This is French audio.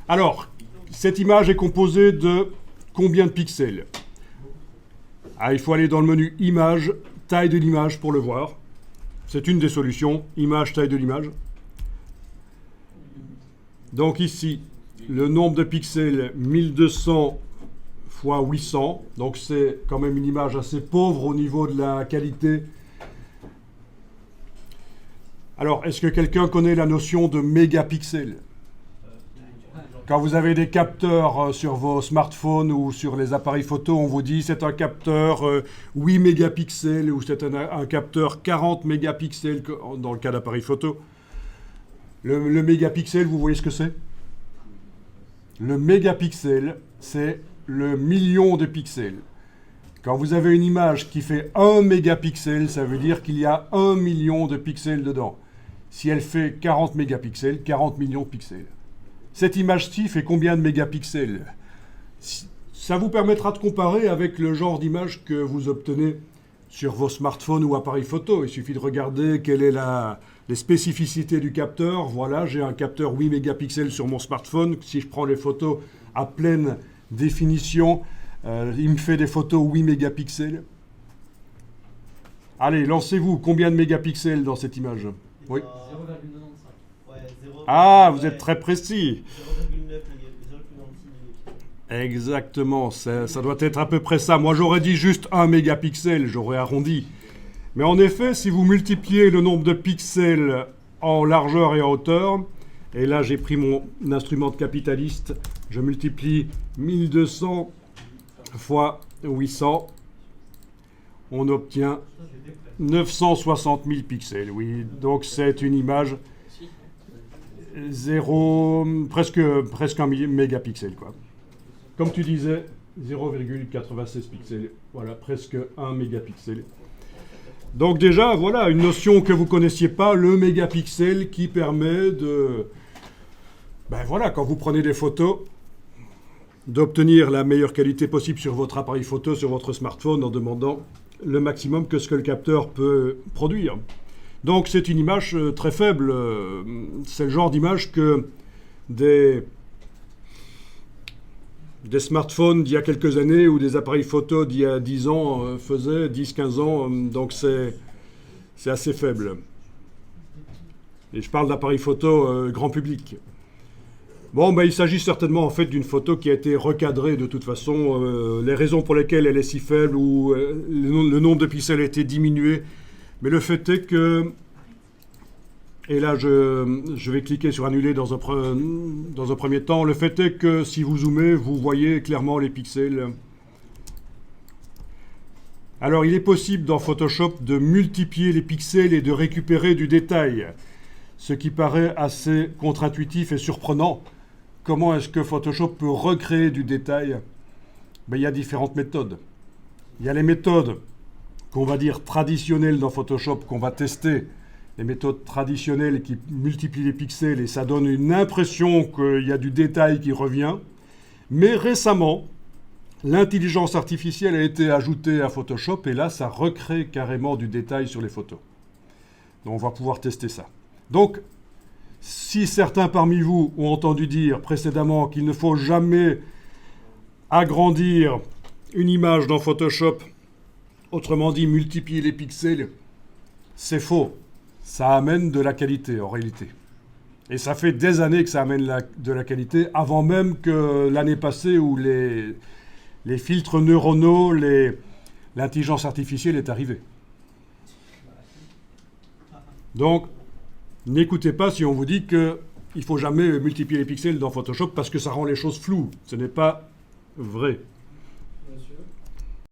Alors, cette image est composée de combien de pixels? Il faut aller dans le menu Image, taille de l'image pour le voir. C'est une des solutions, Image, taille de l'image. Donc ici, le nombre de pixels, 1200 fois 800. Donc c'est quand même une image assez pauvre au niveau de la qualité. Alors, est-ce que quelqu'un connaît la notion de mégapixels? Quand vous avez des capteurs sur vos smartphones ou sur les appareils photo, on vous dit c'est un capteur 8 mégapixels ou c'est un capteur 40 mégapixels dans le cas d'appareil photo. Le mégapixel, vous voyez ce que c'est? Le mégapixel, c'est le million de pixels. Quand vous avez une image qui fait 1 mégapixel, ça veut dire qu'il y a 1 million de pixels dedans. Si elle fait 40 mégapixels, 40 millions de pixels. Cette image-ci fait combien de mégapixels? Ça vous permettra de comparer avec le genre d'image que vous obtenez sur vos smartphones ou appareils photo. Il suffit de regarder quelles sont les spécificités du capteur. Voilà, j'ai un capteur 8 mégapixels sur mon smartphone. Si je prends les photos à pleine définition, il me fait des photos 8 mégapixels. Allez, lancez-vous. Combien de mégapixels dans cette image? Oui. 0,95. Ah, vous êtes très précis. 0,9. Exactement, ça doit être à peu près ça. Moi, j'aurais dit juste 1 mégapixel, j'aurais arrondi. Mais en effet, si vous multipliez le nombre de pixels en largeur et en hauteur, et là, j'ai pris mon instrument de capitaliste, je multiplie 1200 fois 800, on obtient 960 000 pixels. Oui, donc c'est une image presque 1 mégapixel, quoi. Comme tu disais, 0,96 pixels. Voilà, presque 1 mégapixel. Donc déjà, voilà, une notion que vous ne connaissiez pas, le mégapixel qui permet de... Ben voilà, quand vous prenez des photos, d'obtenir la meilleure qualité possible sur votre appareil photo, sur votre smartphone, en demandant le maximum que ce que le capteur peut produire. Donc c'est une image très faible. C'est le genre d'image que des smartphones d'il y a quelques années ou des appareils photo d'il y a 10 ans faisaient, 10-15 ans. Donc c'est assez faible. Et je parle d'appareils photo grand public. Bon, ben, il s'agit certainement en fait d'une photo qui a été recadrée de toute façon. Les raisons pour lesquelles elle est si faible ou le nombre de pixels a été diminué. Mais le fait est que, et là je vais cliquer sur annuler dans un premier temps, le fait est que si vous zoomez, vous voyez clairement les pixels. Alors il est possible dans Photoshop de multiplier les pixels et de récupérer du détail, ce qui paraît assez contre-intuitif et surprenant. Comment est-ce que Photoshop peut recréer du détail? Ben, il y a différentes méthodes. Il y a les méthodes qu'on va dire traditionnelles dans Photoshop, qu'on va tester, les méthodes traditionnelles qui multiplient les pixels et ça donne une impression qu'il y a du détail qui revient. Mais récemment, l'intelligence artificielle a été ajoutée à Photoshop et là, ça recrée carrément du détail sur les photos. Donc, on va pouvoir tester ça. Donc, si certains parmi vous ont entendu dire précédemment qu'il ne faut jamais agrandir une image dans Photoshop, autrement dit multiplier les pixels, c'est faux. Ça amène de la qualité en réalité. Et ça fait des années que ça amène de la qualité, avant même que l'année passée où les filtres neuronaux, l'intelligence artificielle est arrivée. Donc, n'écoutez pas si on vous dit qu'il ne faut jamais multiplier les pixels dans Photoshop parce que ça rend les choses floues. Ce n'est pas vrai.